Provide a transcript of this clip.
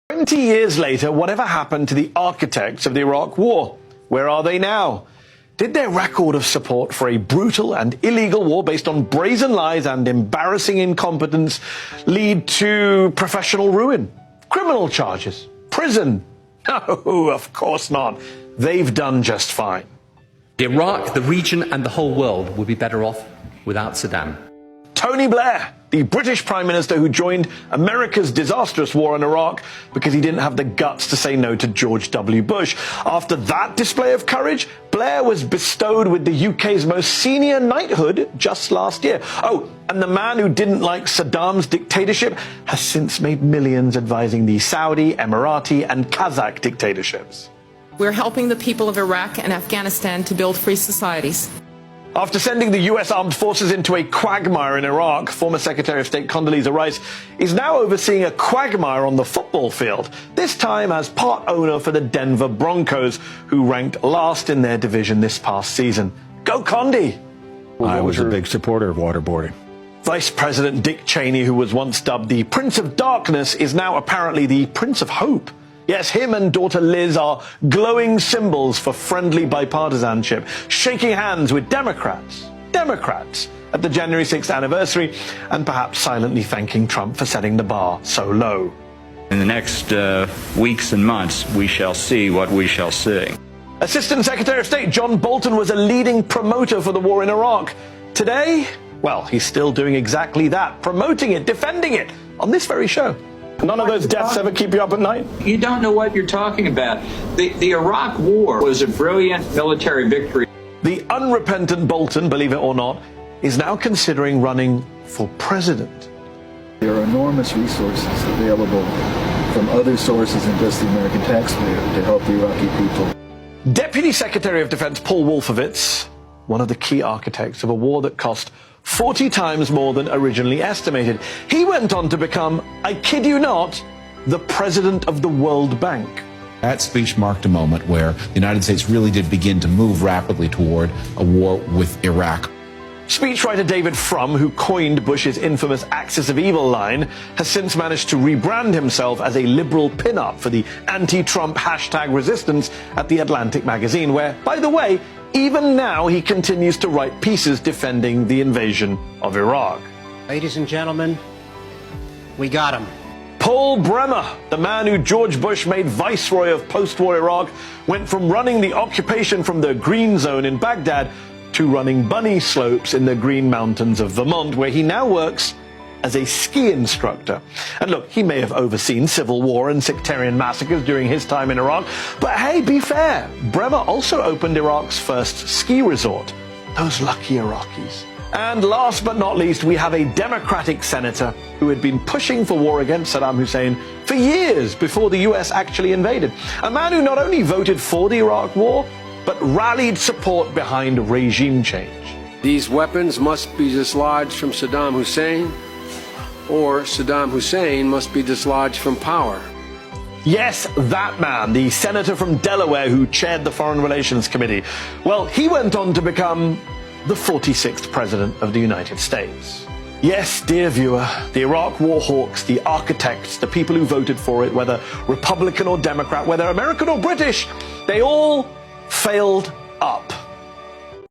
20 years later, whatever happened to the architects of the Iraq War? Where are they now? Did their record of support for a brutal and illegal war based on brazen lies and embarrassing incompetence lead to professional ruin, criminal charges, prison? No, of course not. They've done just fine. Iraq, the region and the whole world would be better off without Saddam. Tony Blair, the British Prime Minister who joined America's disastrous war in Iraq because he didn't have the guts to say no to George W. Bush. After that display of courage, Blair was bestowed with the UK's most senior knighthood just last year. Oh, and the man who didn't like Saddam's dictatorship has since made millions advising the Saudi, Emirati and Kazakh dictatorships. We're helping the people of Iraq and Afghanistan to build free societies. After sending the US armed forces into a quagmire in Iraq, former Secretary of State Condoleezza Rice is now overseeing a quagmire on the football field, this time as part owner for the Denver Broncos, who ranked last in their division this past season. Go Condi! I was a big supporter of waterboarding. Vice President Dick Cheney, who was once dubbed the Prince of Darkness, is now apparently the Prince of Hope. Yes, him and daughter Liz are glowing symbols for friendly bipartisanship, shaking hands with Democrats at the January 6th anniversary, and perhaps silently thanking Trump for setting the bar so low. In the next weeks and months, we shall see what we shall see. Assistant Secretary of State John Bolton was a leading promoter for the war in Iraq. Today, well, he's still doing exactly that, promoting it, defending it, on this very show. None of those deaths ever keep you up at night? You don't know what you're talking about. The Iraq War was a brilliant military victory. The unrepentant Bolton, believe it or not, is now considering running for president. There are enormous resources available from other sources than just the American taxpayer to help the Iraqi people. Deputy Secretary of Defense Paul Wolfowitz, one of the key architects of a war that cost 40 times more than originally estimated. He went on to become, I kid you not, the president of the World Bank. That speech marked a moment where the United States really did begin to move rapidly toward a war with Iraq. Speechwriter David Frum, who coined Bush's infamous Axis of Evil line, has since managed to rebrand himself as a liberal pin-up for the anti-Trump hashtag resistance at The Atlantic magazine, where, by the way, even now he continues to write pieces defending the invasion of Iraq. Ladies and gentlemen, we got him. Paul Bremer, the man who George Bush made viceroy of post-war Iraq, went from running the occupation from the Green Zone in Baghdad to running bunny slopes in the Green Mountains of Vermont, where he now works as a ski instructor. And look, he may have overseen civil war and sectarian massacres during his time in Iraq, but hey, be fair, Bremer also opened Iraq's first ski resort. Those lucky Iraqis. And last but not least, we have a Democratic senator who had been pushing for war against Saddam Hussein for years before the US actually invaded. A man who not only voted for the Iraq war, but rallied support behind regime change. These weapons must be dislodged from Saddam Hussein, or Saddam Hussein must be dislodged from power. Yes, that man, the senator from Delaware who chaired the Foreign Relations Committee. Well, he went on to become the 46th President of the United States. Yes, dear viewer, the Iraq war hawks, the architects, the people who voted for it, whether Republican or Democrat, whether American or British, they all failed up.